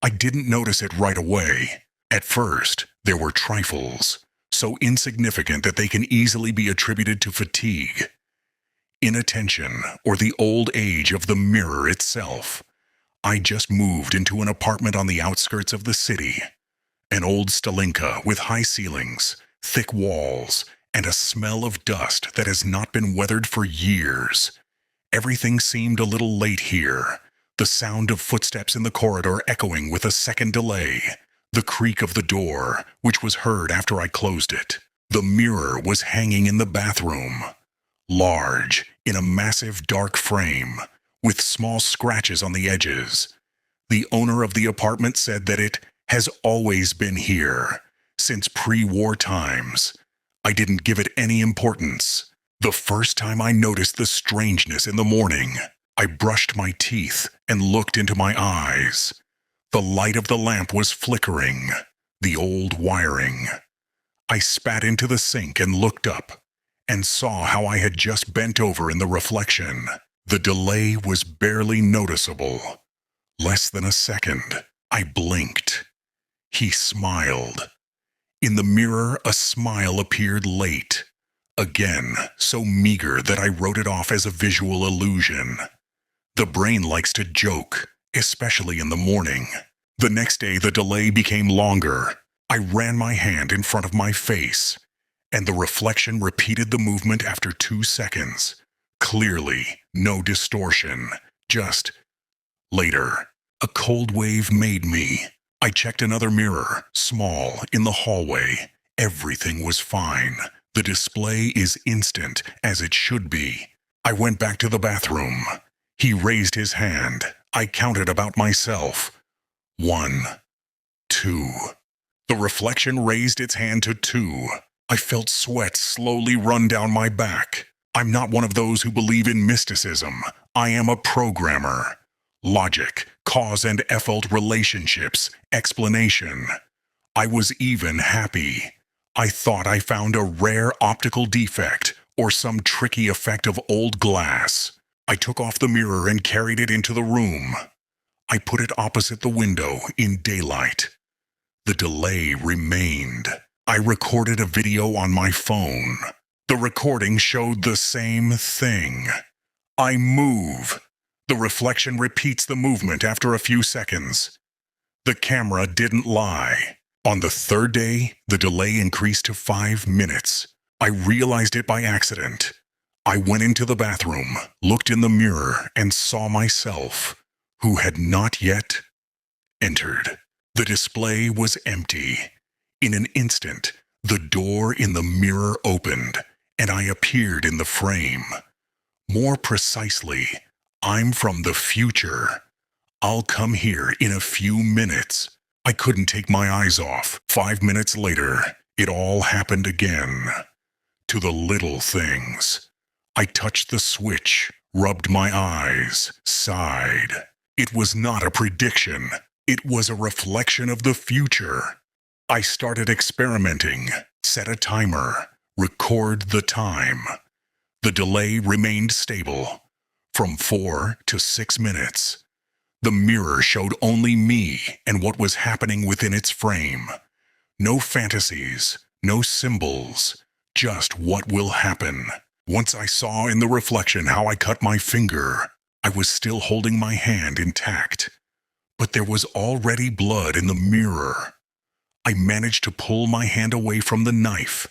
I didn't notice it right away. At first, there were trifles, so insignificant that they can easily be attributed to fatigue, inattention, or the old age of the mirror itself. I just moved into an apartment on the outskirts of the city. An old Stalinka with high ceilings, thick walls, and a smell of dust that has not been weathered for years. Everything seemed a little late here. The sound of footsteps in the corridor echoing with a second delay. The creak of the door, which was heard after I closed it. The mirror was hanging in the bathroom. Large, in a massive dark frame, with small scratches on the edges. The owner of the apartment said that it has always been here, since pre-war times. I didn't give it any importance. The first time I noticed the strangeness in the morning, I brushed my teeth and looked into my eyes. The light of the lamp was flickering, the old wiring. I spat into the sink and looked up, and saw how I had just bent over in the reflection. The delay was barely noticeable. Less than a second. I blinked. He smiled. In the mirror, a smile appeared late. Again, so meager that I wrote it off as a visual illusion. The brain likes to joke, especially in the morning. The next day, the delay became longer. I ran my hand in front of my face, and the reflection repeated the movement after 2 seconds. Clearly, no distortion, just later. A cold wave made me. I checked another mirror, small, in the hallway. Everything was fine. The display is instant, as it should be. I went back to the bathroom. He raised his hand. I counted about myself. 1, 2. The reflection raised its hand to 2. I felt sweat slowly run down my back. I'm not one of those who believe in mysticism. I am a programmer. Logic, cause and effect relationships, explanation. I was even happy. I thought I found a rare optical defect or some tricky effect of old glass. I took off the mirror and carried it into the room. I put it opposite the window in daylight. The delay remained. I recorded a video on my phone. The recording showed the same thing. I move. The reflection repeats the movement after a few seconds. The camera didn't lie. On the third day, the delay increased to 5 minutes. I realized it by accident. I went into the bathroom, looked in the mirror, and saw myself, who had not yet entered. The display was empty. In an instant, the door in the mirror opened, and I appeared in the frame. More precisely, I'm from the future. I'll come here in a few minutes. I couldn't take my eyes off. 5 minutes later, it all happened again. To the little things. I touched the switch, rubbed my eyes, sighed. It was not a prediction. It was a reflection of the future. I started experimenting, set a timer, record the time. The delay remained stable, from 4 to 6 minutes. The mirror showed only me and what was happening within its frame. No fantasies, no symbols, just what will happen. Once I saw in the reflection how I cut my finger, I was still holding my hand intact. But there was already blood in the mirror. I managed to pull my hand away from the knife,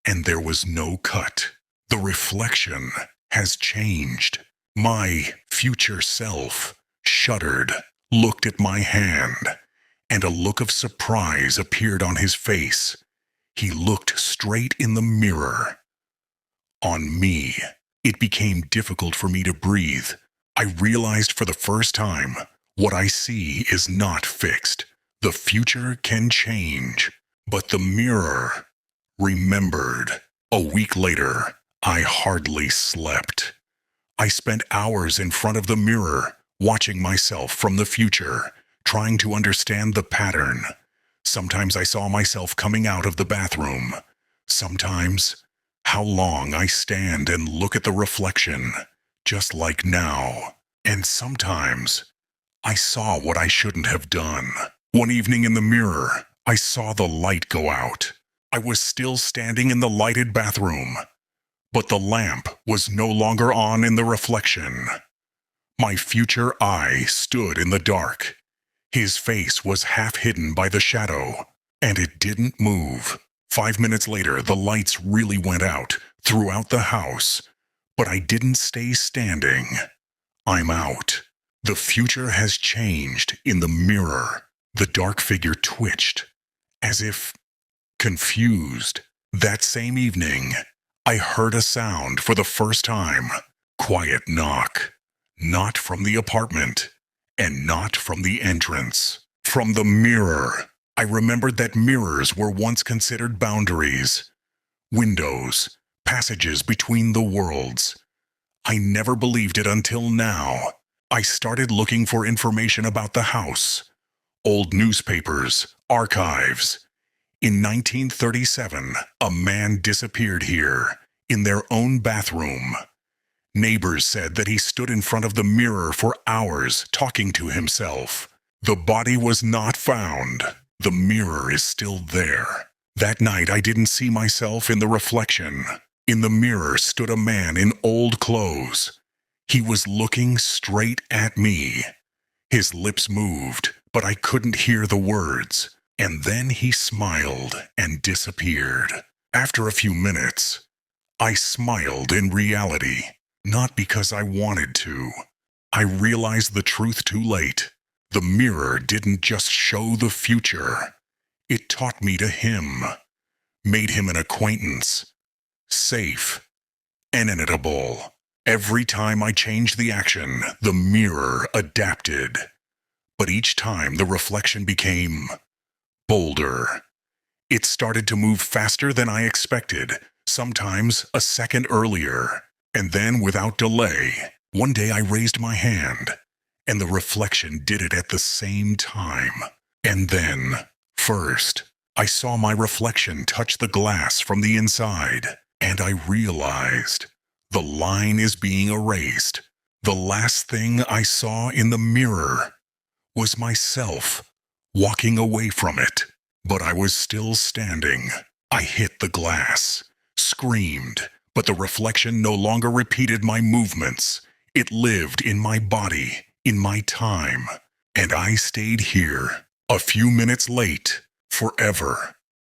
and there was no cut. The reflection has changed. My future self shuddered, looked at my hand, and a look of surprise appeared on his face. He looked straight in the mirror. On me. It became difficult for me to breathe. I realized for the first time, what I see is not fixed. The future can change, but the mirror remembered. A week later, I hardly slept. I spent hours in front of the mirror, watching myself from the future, trying to understand the pattern. Sometimes I saw myself coming out of the bathroom. Sometimes, how long I stand and look at the reflection, just like now. And sometimes, I saw what I shouldn't have done. One evening in the mirror, I saw the light go out. I was still standing in the lighted bathroom, but the lamp was no longer on in the reflection. My future I stood in the dark. His face was half hidden by the shadow, and it didn't move. 5 minutes later, the lights really went out throughout the house, but I didn't stay standing. I'm out. The future has changed in the mirror. The dark figure twitched, as if confused. That same evening, I heard a sound for the first time. Quiet knock. Not from the apartment, and not from the entrance. From the mirror. I remembered that mirrors were once considered boundaries. Windows, passages between the worlds. I never believed it until now. I started looking for information about the house. Old newspapers, archives. In 1937, a man disappeared here, in their own bathroom. Neighbors said that he stood in front of the mirror for hours, talking to himself. The body was not found. The mirror is still there. That night, I didn't see myself in the reflection. In the mirror stood a man in old clothes. He was looking straight at me. His lips moved, but I couldn't hear the words. And then he smiled and disappeared. After a few minutes, I smiled in reality, not because I wanted to. I realized the truth too late. The mirror didn't just show the future. It taught me to him, made him an acquaintance, safe, and inevitable. Every time I changed the action, the mirror adapted. But each time the reflection became bolder. It started to move faster than I expected, sometimes a second earlier. And then, without delay, one day I raised my hand, and the reflection did it at the same time. And then, first, I saw my reflection touch the glass from the inside, and I realized the line is being erased. The last thing I saw in the mirror was myself walking away from it. But I was still standing. I hit the glass, screamed, but the reflection no longer repeated my movements. It lived in my body, in my time, and I stayed here, a few minutes late, forever.